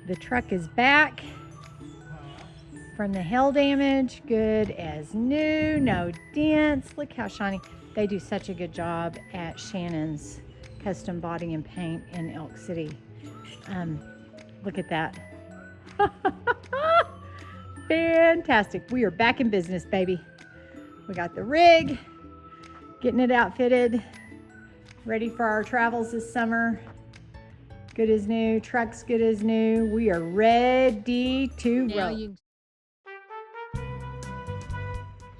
The truck is back from the hail damage, good as new, no dents. Look how shiny. They do such a good job at Shannon's Custom Body and Paint in Elk City. Look at that. Fantastic. We are back in business, baby. We got the rig, getting it outfitted, ready for our travels this summer. Good as new, truck's good as new. We are ready to roll.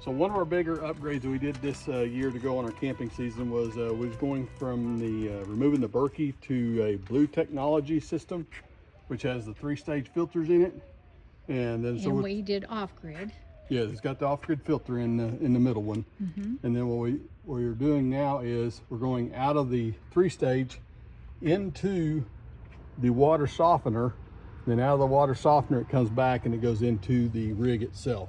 So one of our bigger upgrades that we did this year to go on our camping season was going from the removing the Berkey to a Blue technology system, which has the 3-stage filters in it. And then so we did off-grid. Yeah, it's got the off-grid filter in the middle one. And then what we're doing now is we're going out of the 3-stage into the water softener. Then out of the water softener, it comes back and it goes into the rig itself.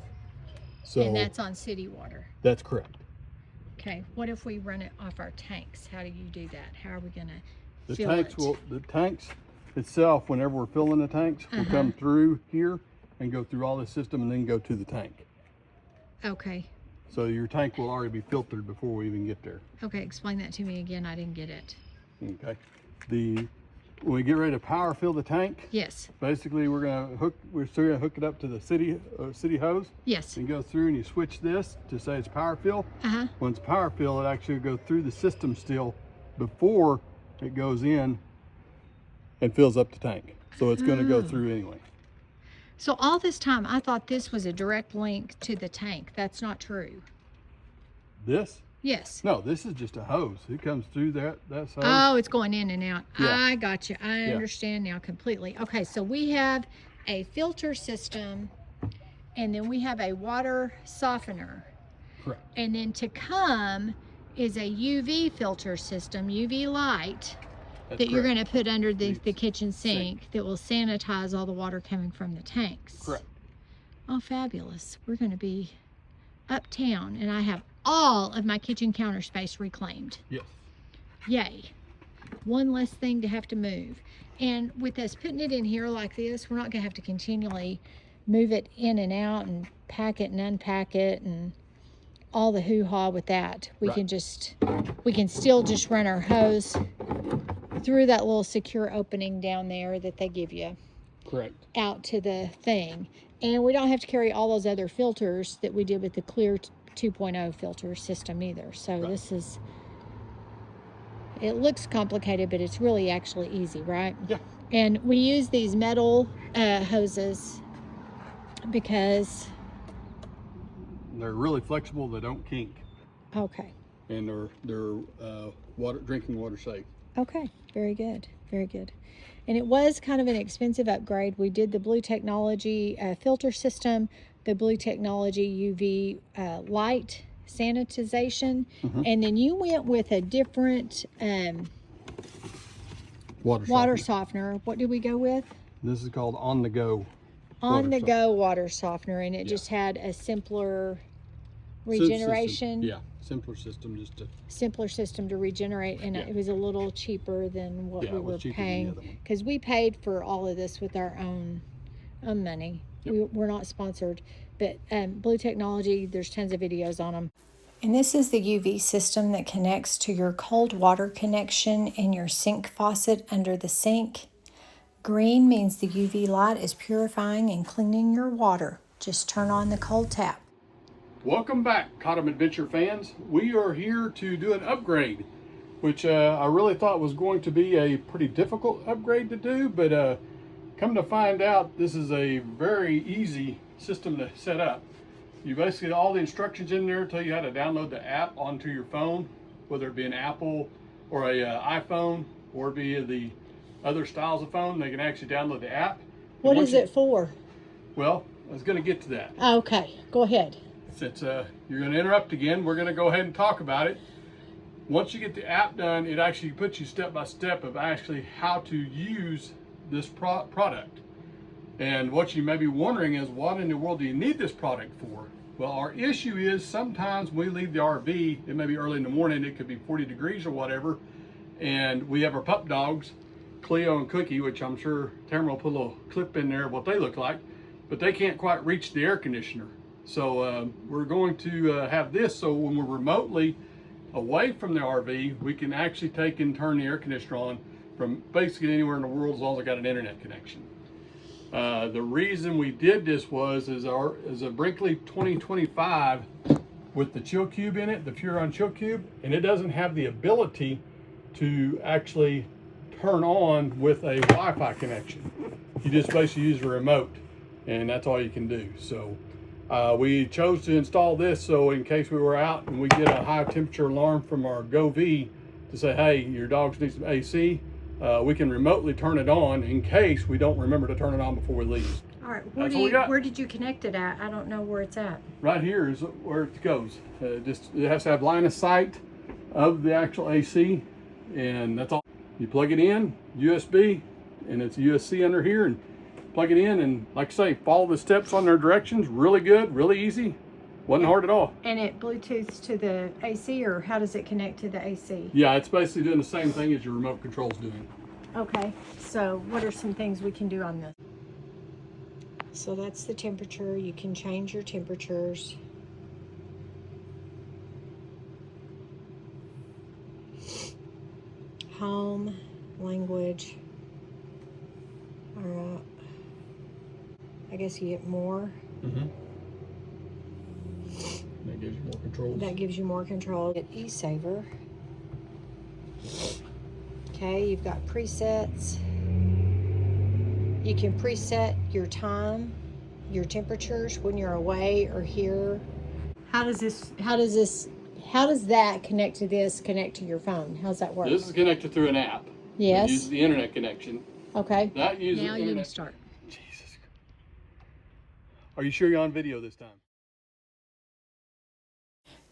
So, and that's on city water. That's correct. Okay, what if we run it off our tanks? How do you do that? How are we gonna the fill tanks it? The tanks itself, whenever we're filling the tanks, will come through here and go through all the system and then go to the tank. Okay. So your tank will already be filtered before we even get there. Okay, explain that to me again. I didn't get it. Okay. When we get ready to power fill the tank, yes. Basically we're still gonna hook it up to the city hose. Yes. And go through and you switch this to say it's power fill. When it's power fill, it actually goes through the system still before it goes in and fills up the tank. So it's gonna go through anyway. So all this time I thought this was a direct link to the tank. That's not true. This? Yes. No, this is just a hose. It comes through that hose. Oh, it's going in and out. Yeah. I got you. I understand now completely. Okay, so we have a filter system and then we have a water softener. Correct. And then to come is a UV filter system, UV light, that you're going to put under the kitchen sink that will sanitize all the water coming from the tanks. Correct. Oh, fabulous. We're going to be uptown and I have all of my kitchen counter space reclaimed. Yes. Yay. One less thing to have to move. And with us putting it in here like this, we're not going to have to continually move it in and out and pack it and unpack it and all the hoo-ha with that. We can still just run our hose through that little secure opening down there that they give you. Correct. Out to the thing. And we don't have to carry all those other filters that we did with the Clear 2.0 filter system either. So this is, it looks complicated, but it's really actually easy, right? Yeah. And we use these metal hoses because they're really flexible. They don't kink. Okay. And they're drinking water safe. Okay, very good, very good. And it was kind of an expensive upgrade. We did the Blue Technology filter system, the Blue Technology UV light sanitization, and then you went with a different water softener. What did we go with? This is called On The Go. On-the-go water softener, and it just had a simpler regeneration. Simpler system, simpler system to regenerate, and it was a little cheaper than what we were paying, because we paid for all of this with our own money. We're not sponsored, but Blue Technology, there's tons of videos on them. And this is the UV system that connects to your cold water connection in your sink faucet under the sink. Green means the UV light is purifying and cleaning your water. Just turn on the cold tap. Welcome back, Cottom Adventure fans. We are here to do an upgrade, which I really thought was going to be a pretty difficult upgrade to do, but come to find out, this is a very easy system to set up. You basically, all the instructions in there tell you how to download the app onto your phone, whether it be an Apple or a iPhone, or be the other styles of phone. They can actually download the app. What is it for? Well, I was going to get to that. Okay, go ahead. Since you're going to interrupt again, we're going to go ahead and talk about it. Once you get the app done, it actually puts you step by step of actually how to use this product. And what you may be wondering is, what in the world do you need this product for? Well, our issue is sometimes we leave the RV, it may be early in the morning, it could be 40 degrees or whatever, and we have our pup dogs, Cleo and Cookie, which I'm sure Tamara will put a little clip in there of what they look like, but they can't quite reach the air conditioner. So we're going to have this so when we're remotely away from the RV, we can actually take and turn the air conditioner on from basically anywhere in the world as long as I got an internet connection. The reason we did this is a Brinkley 2025 with the Chill Cube in it, the Furion Chill Cube, and it doesn't have the ability to actually turn on with a Wi-Fi connection. You just basically use a remote, and that's all you can do. So we chose to install this so in case we were out and we get a high temperature alarm from our Go-V to say, hey, your dogs need some AC, we can remotely turn it on in case we don't remember to turn it on before we leave. All right, where did you connect it at? I don't know where it's at. Right here is where it goes. It has to have line of sight of the actual AC, and that's all. You plug it in, USB, and it's a USB under here, and plug it in, and like I say, follow the steps on their directions. Really good, really easy. Wasn't hard at all. And it Bluetooths to the AC, or how does it connect to the AC? Yeah, it's basically doing the same thing as your remote control's doing. Okay, so what are some things we can do on this? So that's the temperature. You can change your temperatures. Home, language. All right. I guess you get more. Mm-hmm. That gives you more controls. That gives you more control. Get eSaver. Okay, you've got presets. You can preset your time, your temperatures when you're away or here. How does that connect to this, connect to your phone? How's that work? This is connected through an app. Yes. It uses the internet connection. Okay. That uses now internet. you can start. Jesus. Are you sure you're on video this time?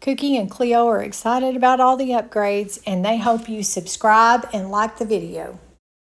Cookie and Cleo are excited about all the upgrades, and they hope you subscribe and like the video.